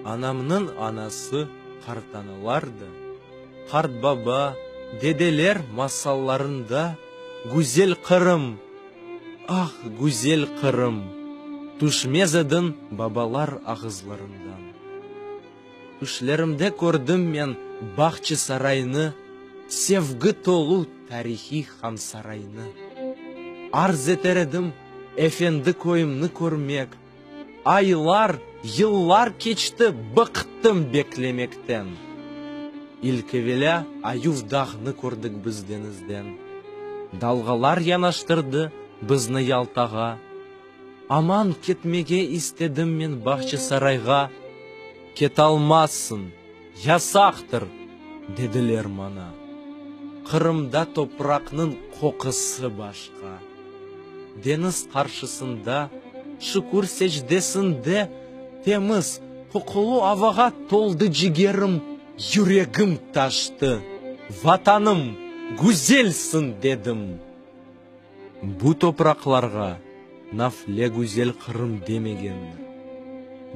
Анамның анасы қартаналарды, қарт баба, деделер масалларында, гүзел Қырым, ах, гүзел Қырым, түшмездің бабалар ағызларындан. Түшлерімде көрдім мен бақчы сарайны, севгі толу тарихи хан сарайны. Арз етередім, эфенді койымны көрмек, айлар, йыллар кечті бықтым беклемектен. Илкевеле аювдағны көрдік бізденізден. Далғалар янаштырды бізні ялтаға. Аман кетмеге истедім мен бақчы сарайға. Кет алмасын, ясақтыр, деділер мана. Қырымда топырақның қоқысы башқа. Дениз қаршысында, шүкір сәждесінде, теміз, құқылу аваға толды жігерім, жүрегім ташты. Ватаным, гүзелсін дедім. Бұ топырақларға нафле гүзел Қырым демегенді.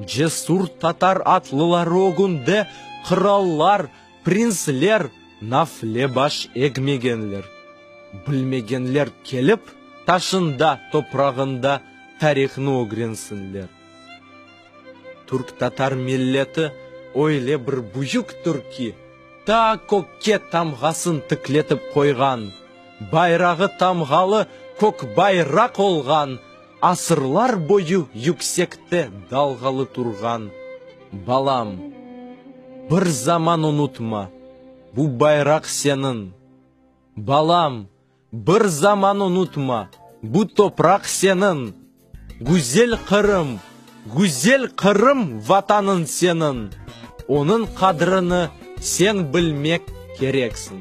Жесур татар атлылар огынды, қыраллар, принслер, нафле баш егмегенлер. Білмегенлер келіп, ташында, топрағында тарихны огренсінлер. Түрк-татар миллеті ойле бір бұйық түрки, та көкке тамғасын тіклетіп қойған. Байрағы тамғалы көк байрақ олған, асырлар бойы yüksекте далғалы тұрған. Балам, бір заман ұнытма, бұ байрақ сенің. Балам, бір заман ұнытма, бұ топрақ сенің. Гүзел Қырым ватанын сенің. Оның қадырыны сен білмек керексің.